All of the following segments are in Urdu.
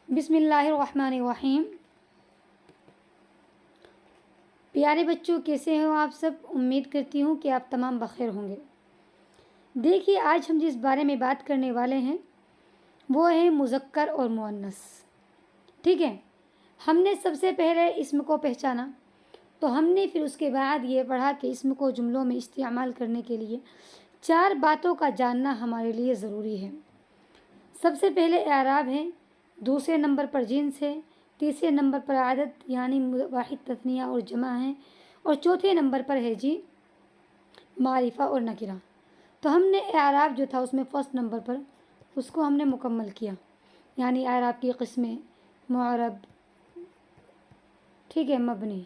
بسم اللہ الرحمن الرحیم۔ پیارے بچوں، کیسے ہو آپ سب؟ امید کرتی ہوں کہ آپ تمام بخیر ہوں گے۔ دیکھیے، آج ہم جس بارے میں بات کرنے والے ہیں وہ ہے مذکر اور مؤنث۔ ٹھیک ہے، ہم نے سب سے پہلے اسم کو پہچانا، تو ہم نے پھر اس کے بعد یہ پڑھا کہ اسم کو جملوں میں استعمال کرنے کے لیے 4 باتوں کا جاننا ہمارے لیے ضروری ہے۔ سب سے پہلے اعراب ہے، دوسرے نمبر پر جنس ہے، تیسرے نمبر پر عدد یعنی واحد، تثنیہ اور جمع ہے، اور چوتھے نمبر پر ہے جی معرفہ اور نکرہ۔ تو ہم نے اعراب جو تھا اس میں فرسٹ نمبر پر اس کو ہم نے مکمل کیا، یعنی اعراب کی قسمیں معرب، ٹھیک ہے، مبنی،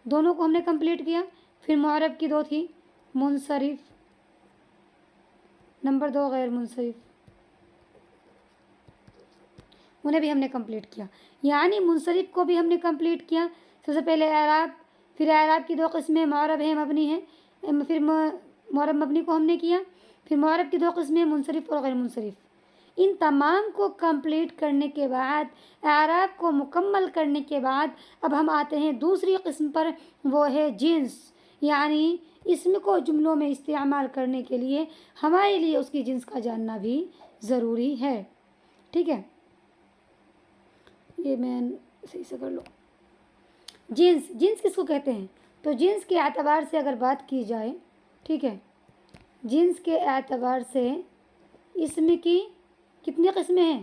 دونوں کو ہم نے کمپلیٹ کیا۔ پھر معرب کی 2 تھی، منصرف، نمبر 2 غیر منصرف، انہیں بھی ہم نے کمپلیٹ کیا، یعنی منصرف کو بھی ہم نے کمپلیٹ کیا۔ سب سے پہلے اعراب، پھر اعراب کی 2 قسمیں معرب ہے، مبنی ہے، پھر معرب مبنی کو ہم نے کیا، پھر معرب کی 2 قسمیں منصرف اور غیر منصرف۔ ان تمام کو کمپلیٹ کرنے کے بعد، اعراب کو مکمل کرنے کے بعد، اب ہم آتے ہیں دوسری قسم پر، وہ ہے جنس، یعنی اسم کو جملوں میں استعمال کرنے کے لیے ہمارے لیے اس کی جنس کا جاننا بھی ضروری ہے۔ ٹھیک ہے، یہ میں صحیح سے کر لو۔ جنس کس کو کہتے ہیں؟ تو جنس کے اعتبار سے اگر بات کی جائے، ٹھیک ہے، جنس کے اعتبار سے اسم کی کتنی قسمیں ہیں؟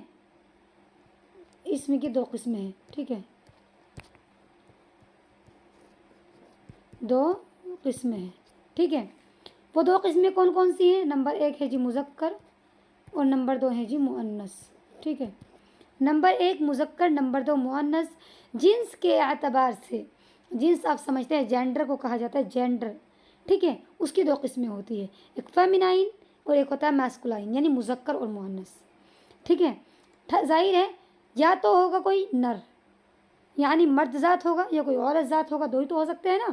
اسم کی 2 قسمیں ہیں، ٹھیک ہے، 2 قسمیں ہیں، ٹھیک ہے۔ وہ 2 قسمیں کون کون سی ہیں؟ نمبر 1 ہے جی مذکر اور نمبر 2 ہے جی مؤنث، ٹھیک ہے۔ نمبر 1 مذکر، نمبر 2 مؤنث۔ جنس کے اعتبار سے، جنس آپ سمجھتے ہیں جینڈر کو کہا جاتا ہے، جینڈر، ٹھیک ہے، اس کی 2 قسمیں ہوتی ہے، ایک فیمینائن اور ایک ہوتا ہے میسکولائن، یعنی مذکر اور مؤنث، ٹھیک ہے۔ ظاہر ہے یا تو ہوگا کوئی نر، یعنی مرد ذات ہوگا، یا کوئی عورت ذات ہوگا، 2 ہی تو ہو سکتے ہیں نا۔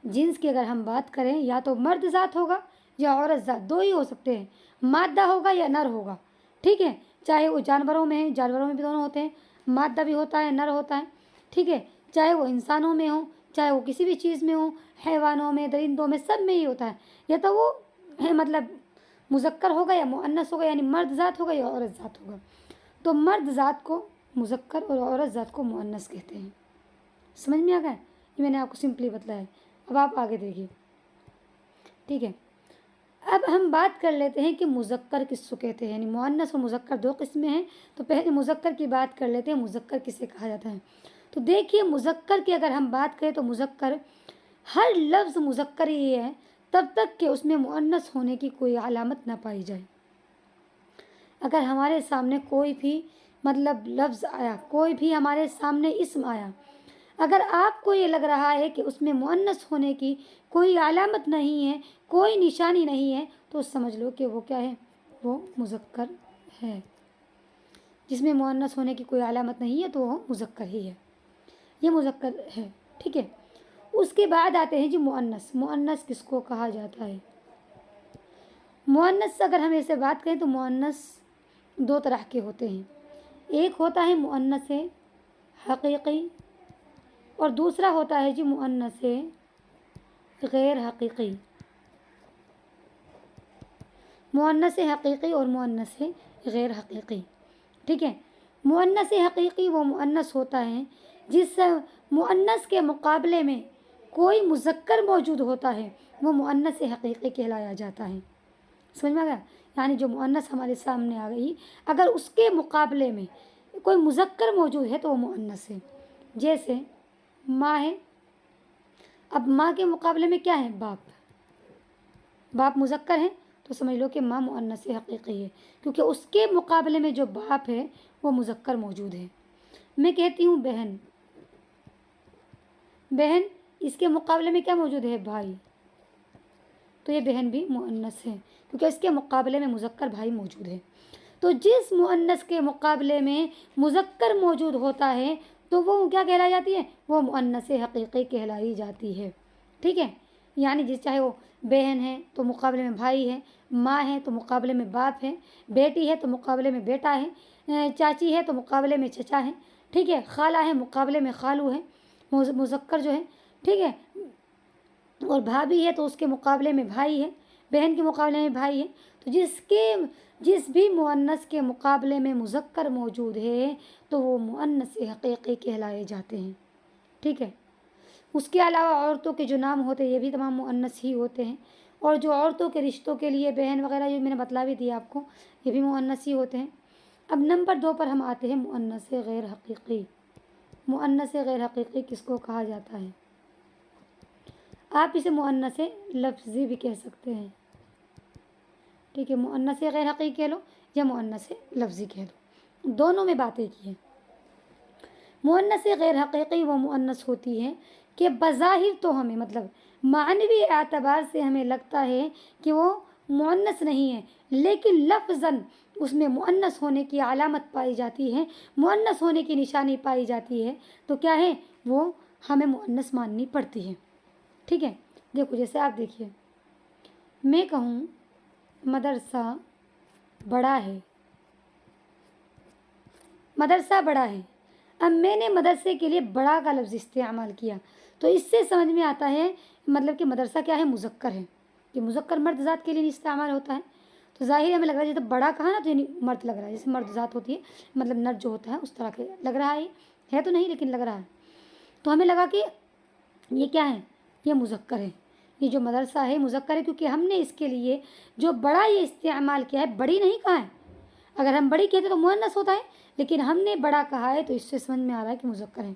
جنس کی اگر ہم بات کریں، یا تو مرد ذات ہوگا یا عورت ذات، 2 ہی ہو سکتے ہیں، مادہ ہوگا یا نر ہوگا، ٹھیک ہے۔ چاہے وہ جانوروں میں ہیں، جانوروں میں بھی دونوں ہوتے ہیں، مادہ بھی ہوتا ہے، نر ہوتا ہے، ٹھیک ہے۔ چاہے وہ انسانوں میں ہوں، چاہے وہ کسی بھی چیز میں ہوں، حیوانوں میں، درندوں میں، سب میں ہی ہوتا ہے، یا تو وہ ہے مطلب مذکر ہوگا یا مؤنث ہوگا، یعنی مرد ذات ہوگا یا عورت ذات ہوگا۔ تو مرد ذات کو مذکر اور عورت ذات کو مؤنث کہتے ہیں۔ سمجھ میں آ گیا؟ یہ میں نے آپ کو سمپلی بتلایا ہے، اب آپ آگے دیکھیے، ٹھیک ہے۔ اب ہم بات کر لیتے ہیں کہ مذکر کس کو کہتے ہیں، یعنی مؤنث اور مذکر 2 قسمیں ہیں، تو پہلے مذکر کی بات کر لیتے ہیں، مذکر کسے کہا جاتا ہے۔ تو دیکھیے، مذکر کی اگر ہم بات کریں تو مذکر، ہر لفظ مذکر ہی ہے تب تک کہ اس میں مؤنث ہونے کی کوئی علامت نہ پائی جائے۔ اگر ہمارے سامنے کوئی بھی مطلب لفظ آیا، کوئی بھی ہمارے سامنے اسم آیا، اگر آپ کو یہ لگ رہا ہے کہ اس میں مؤنث ہونے کی کوئی علامت نہیں ہے، کوئی نشانی نہیں ہے، تو سمجھ لو کہ وہ کیا ہے، وہ مذکر ہے۔ جس میں مؤنث ہونے کی کوئی علامت نہیں ہے تو وہ مذکر ہی ہے، یہ مذکر ہے، ٹھیک ہے۔ اس کے بعد آتے ہیں جی مؤنث۔ مؤنث کس کو کہا جاتا ہے؟ مؤنث اگر ہم ایسے بات کریں تو مؤنث 2 طرح کے ہوتے ہیں، ایک ہوتا ہے مؤنث حقیقی اور دوسرا ہوتا ہے جی مؤنث غیر حقیقی۔ مؤنث حقیقی اور مؤنث غیر حقیقی، ٹھیک ہے۔ مؤنث حقیقی وہ مؤنث ہوتا ہے جس مؤنث کے مقابلے میں کوئی مذکر موجود ہوتا ہے، وہ مؤنث حقیقی کہلایا جاتا ہے۔ سمجھ میں آ گیا؟ یعنی جو مؤنث ہمارے سامنے آ گئی، اگر اس کے مقابلے میں کوئی مذکر موجود ہے تو وہ مؤنث ہے۔ جیسے ماں ہے، اب ماں کے مقابلے میں کیا ہے؟ باپ، باپ مذکر ہے تو سمجھ لو کہ ماں مؤنث حقیقی ہے، کیونکہ اس کے مقابلے میں جو باپ ہے وہ مذکر موجود ہے۔ میں کہتی ہوں بہن، بہن، اس کے مقابلے میں کیا موجود ہے؟ بھائی، تو یہ بہن بھی مؤنث ہے کیونکہ اس کے مقابلے میں مذکر بھائی موجود ہے۔ تو جس مؤنث کے مقابلے میں مذکر موجود ہوتا ہے تو وہ کیا کہلائی جاتی ہے؟ وہ مؤنث حقیقی کہلائی جاتی ہے، ٹھیک ہے۔ یعنی جس چاہے وہ بہن ہے تو مقابلے میں بھائی ہے، ماں ہے تو مقابلے میں باپ ہے، بیٹی ہے تو مقابلے میں بیٹا ہے، چاچی ہے تو مقابلے میں چچا ہے، ٹھیک ہے، خالہ ہے مقابلے میں خالو ہے، مذکر جو ہے، ٹھیک ہے، اور بھابھی ہے تو اس کے مقابلے میں بھائی ہے، بہن کے مقابلے میں بھائی ہے، تو جس بھی مؤنث کے مقابلے میں مذکر موجود ہے تو وہ مؤنث حقیقی کہلائے جاتے ہیں، ٹھیک ہے۔ اس کے علاوہ عورتوں کے جو نام ہوتے ہیں یہ بھی تمام مؤنث ہی ہوتے ہیں، اور جو عورتوں کے رشتوں کے لیے بہن وغیرہ جو میں نے بتلا بھی دیا آپ کو، یہ بھی مؤنث ہی ہوتے ہیں۔ اب نمبر 2 پر ہم آتے ہیں مؤنث غیر حقیقی۔ مؤنث غیر حقیقی کس کو کہا جاتا ہے؟ آپ اسے مؤنث لفظی بھی کہہ سکتے ہیں، ٹھیک ہے، مؤنث غیر حقیقی کہہ لو یا مؤنث لفظی کہہ لو، دونوں میں باتیں کی ہیں۔ مؤنث غیر حقیقی وہ مؤنث ہوتی ہے کہ بظاہر تو ہمیں مطلب معنوی اعتبار سے ہمیں لگتا ہے کہ وہ مؤنث نہیں ہے، لیکن لفظاً اس میں مؤنث ہونے کی علامت پائی جاتی ہے، مؤنث ہونے کی نشانی پائی جاتی ہے، تو کیا ہے وہ ہمیں مؤنث ماننی پڑتی ہے، ٹھیک ہے۔ دیکھو جیسے آپ دیکھیے، میں کہوں مدرسہ بڑا ہے، مدرسہ بڑا ہے، اب میں نے مدرسے کے لیے بڑا کا لفظ استعمال کیا تو اس سے سمجھ میں آتا ہے مطلب کہ مدرسہ کیا ہے، مذکر ہے، یہ مذکر مرد ذات کے لیے نہیں استعمال ہوتا ہے، تو ظاہر ہمیں لگ رہا ہے جیسے بڑا کہا نا تو یعنی مرد لگ رہا ہے، جیسے مرد ذات ہوتی ہے مطلب نر جو ہوتا ہے اس طرح کے لگ رہا ہے تو نہیں لیکن لگ رہا ہے، تو ہمیں لگا کہ یہ کیا ہے، یہ مذکر ہے، یہ جو مدرسہ ہے مذکر ہے، کیونکہ ہم نے اس کے لیے جو بڑا یہ استعمال کیا ہے، بڑی نہیں کہا ہے، اگر ہم بڑی کہتے تو مؤنث ہوتا ہے، لیکن ہم نے بڑا کہا ہے تو اس سے سمجھ میں آ رہا ہے کہ مذکر ہے،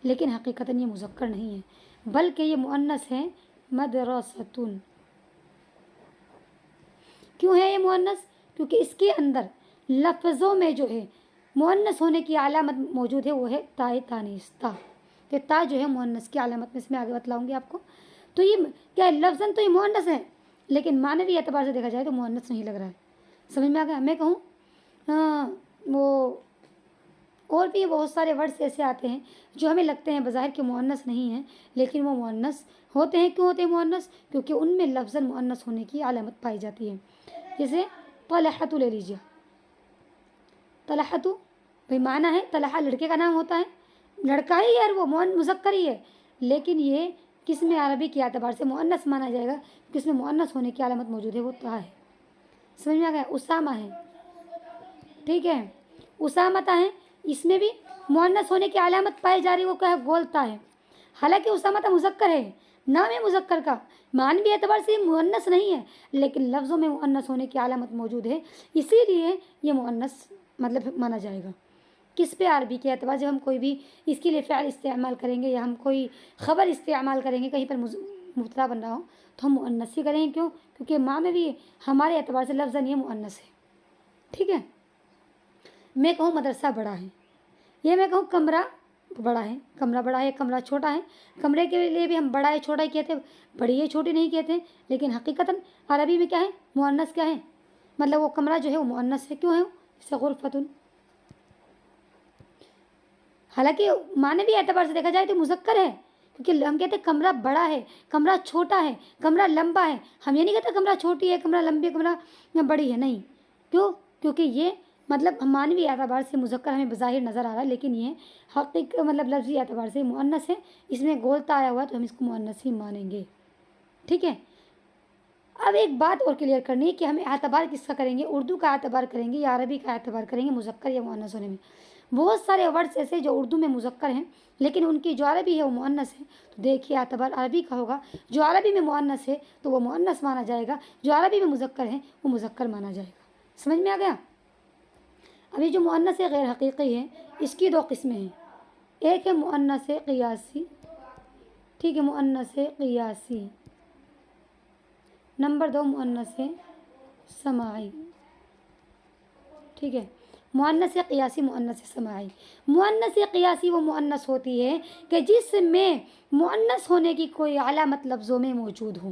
لیکن حقیقتاً یہ مذکر نہیں ہے بلکہ یہ مؤنث ہے، مدرستون۔ کیوں ہے یہ مؤنث؟ کیونکہ اس کے اندر لفظوں میں جو ہے مؤنث ہونے کی علامت موجود ہے، وہ ہے تائے تانیث، تا، کہ تا جو ہے مؤنث کی علامت میں، اس میں آگے بتلاؤں گی آپ کو، تو یہ کیا ہے، لفظاً تو یہ مؤنث ہے لیکن معنوی اعتبار سے دیکھا جائے تو مؤنث نہیں لگ رہا ہے، سمجھ میں آ گیا؟ میں کہوں وہ اور بھی بہت سارے ورڈس ایسے آتے ہیں جو ہمیں لگتے ہیں بظاہر کہ مؤنث نہیں ہیں لیکن وہ مؤنث ہوتے ہیں۔ کیوں ہوتے ہیں مؤنث؟ کیونکہ ان میں لفظاً مؤنث ہونے کی علامت پائی جاتی ہے، جیسے طلحۃ لے لیجیے، طلحۃ بھائی معنی ہے طلحہ لڑکے کا نام ہوتا ہے، لڑکا ہی ہے وہ مذکر ہی ہے، لیکن یہ کس میں عربی کے اعتبار سے مؤنث مانا جائے گا کیونکہ اس میں مؤنث ہونے کی علامت موجود ہے، وہ تا ہے، سمجھ میں آ گیا؟ اسامہ ہے، ٹھیک ہے، اسامہ ہے، اس میں بھی مؤنث ہونے کی علامت پائی جا رہی ہے، وہ کیا ہے، گولتا ہے، حالانکہ اسامہ مذکر ہے، نام ہے مذکر کا، معنوی اعتبار سے مؤنث نہیں ہے لیکن لفظوں میں مؤنث ہونے کی علامت موجود ہے، اسی لیے یہ مؤنث مطلب مانا جائے گا۔ کس پہ؟ عربی کے اعتبار سے ہم کوئی بھی اس کے لیے فعل استعمال کریں گے یا ہم کوئی خبر استعمال کریں گے کہیں پر مبتدا بن رہا ہو تو ہم مؤنث ہی کریں گے، کیوں؟ کیونکہ معنوی ہمارے اعتبار سے لفظاً یہ مؤنث ہے، ٹھیک ہے۔ میں کہوں مدرسہ بڑا ہے، یہ میں کہوں کمرہ بڑا ہے، کمرہ بڑا ہے، کمرہ چھوٹا ہے، کمرے کے لیے بھی ہم بڑا ہے چھوٹا ہی کہتے ہیں، بڑی ہے چھوٹی نہیں کہتے، لیکن حقیقتاً عربی میں کیا ہے، مؤنث کیا ہے، مطلب وہ کمرہ جو ہے وہ مؤنث ہے، کیوں ہے؟ جیسے غرفتن، حالانکہ معنوی اعتبار سے دیکھا جائے تو مذکر ہے، کیونکہ ہم کہتے ہیں کمرہ بڑا ہے، کمرہ چھوٹا ہے، کمرہ لمبا ہے، ہم یہ نہیں کہتے کمرہ چھوٹی ہے، کمرہ لمبی ہے، کمرہ بڑی ہے، نہیں، کیوں؟ کیونکہ یہ مطلب معنوی اعتبار سے مذکر ہمیں بظاہر نظر آ رہا ہے لیکن یہ حقیقی مطلب لفظی اعتبار سے مؤنث ہے، اس میں گولتا آیا ہوا ہے تو ہم اس کو مؤنث ہی مانیں گے، ٹھیک ہے۔ اب ایک بات اور کلیئر کرنی ہے کہ ہم اعتبار کس کا کریں گے، اردو کا اعتبار کریں گے یا عربی کا اعتبار کریں گے مذکر یا مؤنث ہونے میں۔ بہت سارے ورڈس ایسے جو اردو میں مذکر ہیں لیکن ان کی جو عربی ہے وہ مؤنث ہے، تو دیکھیے اعتبار عربی کا ہوگا، جو عربی میں مؤنث ہے تو وہ مؤنث مانا جائے گا، جو عربی میں مذکر ہے وہ مذکر مانا جائے گا، سمجھ میں آ گیا؟ ابھی جو مؤنث غیر حقیقی ہے اس کی 2 قسمیں ہیں، ایک ہے مؤنث قیاسی، ٹھیک ہے، مؤنث قیاسی، نمبر 2 مؤنث سماعی، ٹھیک ہے، مؤنث قیاسی، مؤنث سماعی۔ مؤنث قیاسی وہ مؤنث ہوتی ہے کہ جس میں مؤنث ہونے کی کوئی علامت لفظوں میں موجود ہو،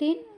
3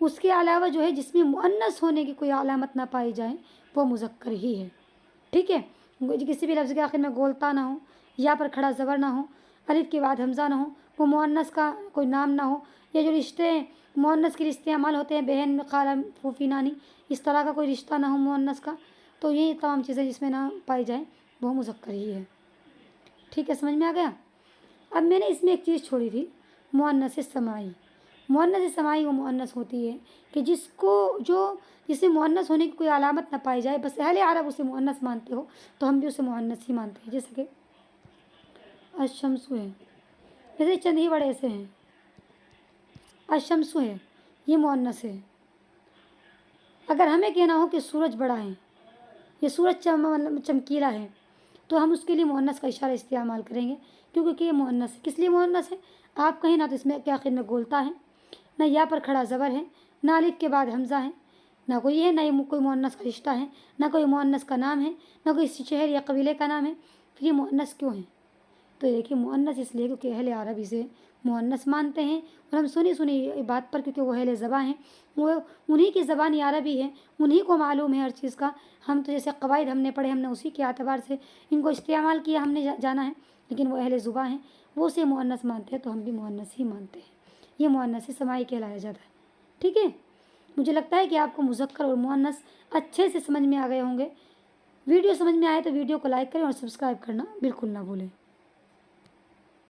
اس کے علاوہ جو ہے جس میں مؤنث ہونے کی کوئی علامت نہ پائی جائے وہ مذکر ہی ہے، ٹھیک ہے۔ کسی بھی لفظ کے آخر میں گولتا نہ ہو، یا پر کھڑا زبر نہ ہو، الف کے بعد حمزہ نہ ہو، وہ مؤنث کا کوئی نام نہ ہو، یا جو رشتے مؤنث کے لیے استعمال ہوتے ہیں بہن خالہ پھوپھی نانی، اس طرح کا کوئی رشتہ نہ ہو مؤنث کا، تو یہ تمام چیزیں جس میں نہ پائی جائیں وہ مذکر ہی ہے، ٹھیک ہے، سمجھ میں آ گیا۔ اب میں نے اس میں ایک چیز چھوڑی تھی، مؤنث سماعی۔ مؤنث سماعی وہ مؤنث ہوتی ہے کہ جسے مؤنث ہونے کی کوئی علامت نہ پائی جائے، بس اہل عرب اسے مؤنث مانتے ہو تو ہم بھی اسے مؤنث ہی مانتے ہیں، جیسے کہ الشمس ہے، جیسے چند ہی بڑے ایسے ہیں، الشمس ہے یہ مؤنث ہے۔ اگر ہمیں کہنا ہو کہ سورج بڑا ہے، یہ سورج چمکیلا ہے، تو ہم اس کے لیے مؤنث کا اشارہ استعمال کریں گے، کیونکہ یہ مؤنث ہے۔ کس لیے مؤنث ہے؟ آپ کہیں نہ تو اس میں کے آخر میں گولتا ہے، نہ یا پر کھڑا زبر ہے، نہ الف کے بعد حمزہ ہے، نہ کوئی ہے، نہ یہ کوئی مؤنث کا رشتہ ہے، نہ کوئی مؤنث کا نام ہے، نہ کوئی شہر یا قبیلے کا نام ہے، پھر یہ مؤنث کیوں ہے؟ تو دیکھیے مؤنث اس لیے کیونکہ اہل عرب اسے مؤنث مانتے ہیں، اور ہم سنی بات پر کیونکہ وہ اہل زبان ہیں، وہ انہی کی زبان عربی ہے، انہی کو معلوم ہے ہر چیز کا۔ ہم تو جیسے قواعد ہم نے پڑھے، ہم نے اسی کے اعتبار سے ان کو استعمال کیا، ہم نے جانا ہے، لیکن وہ اہل زبان ہیں، وہ اسے مؤنث مانتے ہیں تو ہم بھی مؤنث ہی مانتے ہیں۔ یہ مؤنث سماعی کہلایا جاتا ہے، ٹھیک ہے۔ مجھے لگتا ہے کہ آپ کو مذکر اور مؤنث اچھے سے سمجھ میں آ گئے ہوں گے۔ ویڈیو سمجھ میں آئے تو ویڈیو کو لائک کریں اور سبسکرائب کرنا بالکل نہ بھولیں۔